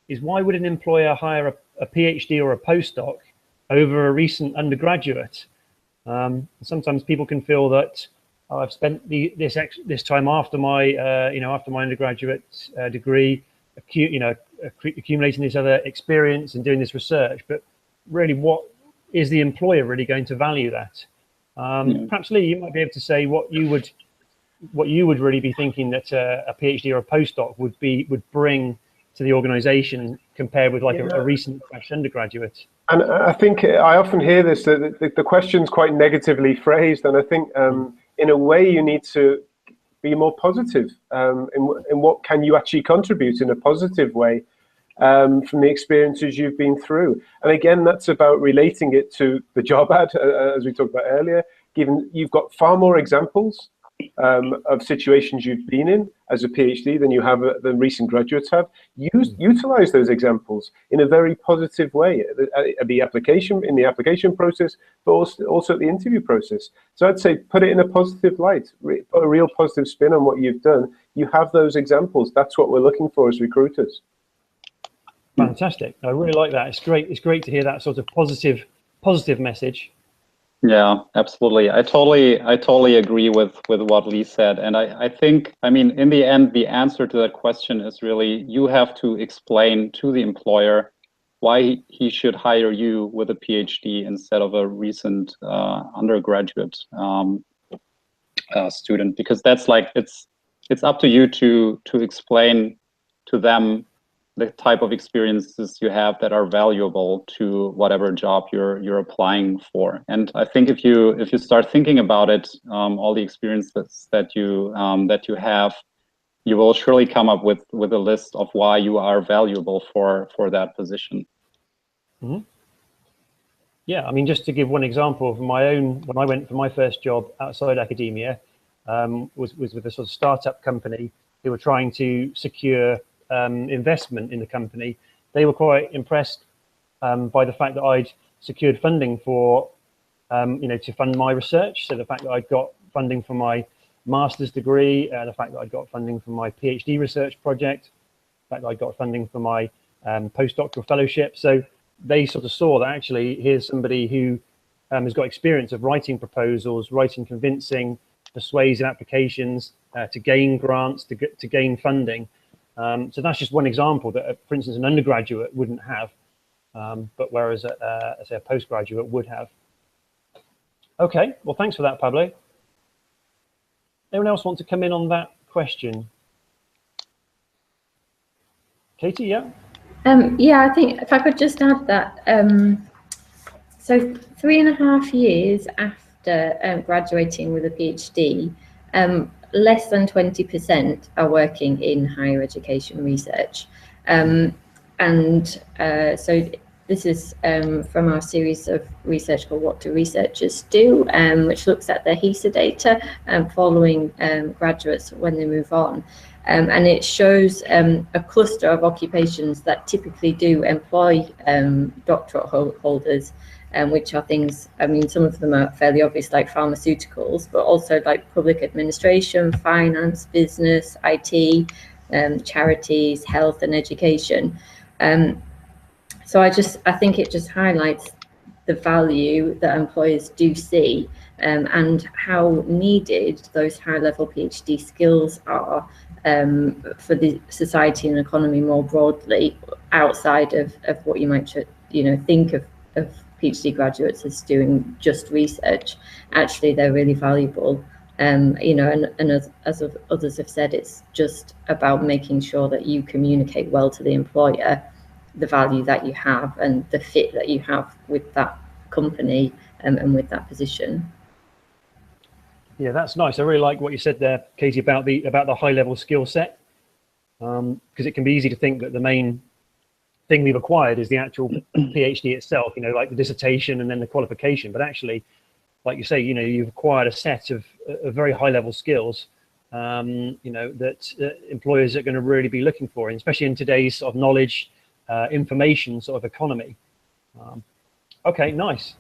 is why would an employer hire a PhD or a postdoc over a recent undergraduate? Sometimes people can feel that, oh, I've spent this time after my after my undergraduate degree, accumulating this other experience and doing this research. But really, what is the employer really going to value that? Perhaps Lee, you might be able to say what you would really be thinking that a PhD or a postdoc would bring to the organisation compared with like a recent fresh undergraduate. And I think I often hear this, that the question's quite negatively phrased, and I think in a way you need to be more positive in what can you actually contribute in a positive way from the experiences you've been through. And again, that's about relating it to the job ad, as we talked about earlier, given you've got far more examples of situations you've been in as a PhD than you have than recent graduates have. Utilize those examples in a very positive way in the application process, but also at the interview process. So I'd say put it in a positive light, put a real positive spin on what you've done. You have those examples. That's what we're looking for as recruiters. Fantastic. I really like that. It's great. It's great to hear that sort of positive message. Yeah, absolutely. I totally agree with what Lee said. And I think, I mean, in the end, the answer to that question is really, you have to explain to the employer why he should hire you with a PhD instead of a recent undergraduate student, because that's like, it's up to you to explain to them the type of experiences you have that are valuable to whatever job you're applying for. And I think if you start thinking about it, all the experiences that you have, you will surely come up with a list of why you are valuable for that position. Mm-hmm. Yeah, I mean, just to give one example of my own, when I went for my first job outside academia, was with a sort of startup company who were trying to secure investment in the company. They were quite impressed by the fact that I'd secured funding for, to fund my research. So the fact that I'd got funding for my master's degree, the fact that I'd got funding for my PhD research project, the fact that I got funding for my postdoctoral fellowship. So they sort of saw that actually here's somebody who has got experience of writing proposals, writing convincing, persuasive applications to gain grants, to gain funding. So that's just one example that, for instance, an undergraduate wouldn't have, but whereas say a postgraduate would have. Okay, well, thanks for that, Pablo. Anyone else want to come in on that question? Katie, yeah? Yeah, I think if I could just add that, so 3.5 years after graduating with a PhD, less than 20% are working in higher education research. So this is from our series of research called What Do Researchers Do, which looks at the HESA data following graduates when they move on. And it shows a cluster of occupations that typically do employ doctorate holders, which are things, I mean, some of them are fairly obvious, like pharmaceuticals, but also like public administration, finance, business, IT, charities, health and education. So I think it just highlights the value that employers do see and how needed those high-level PhD skills are for the society and economy more broadly, outside of what you might think of PhD graduates as doing just research. Actually, they're really valuable. And as others have said, it's just about making sure that you communicate well to the employer the value that you have and the fit that you have with that company and with that position. Yeah, that's nice. I really like what you said there, Katie, about the high-level skill set, because it can be easy to think that the main thing we've acquired is the actual PhD itself, like the dissertation and then the qualification. But actually, like you say, you've acquired a set of very high-level skills, that employers are going to really be looking for, and especially in today's sort of knowledge, information sort of economy. Okay, nice.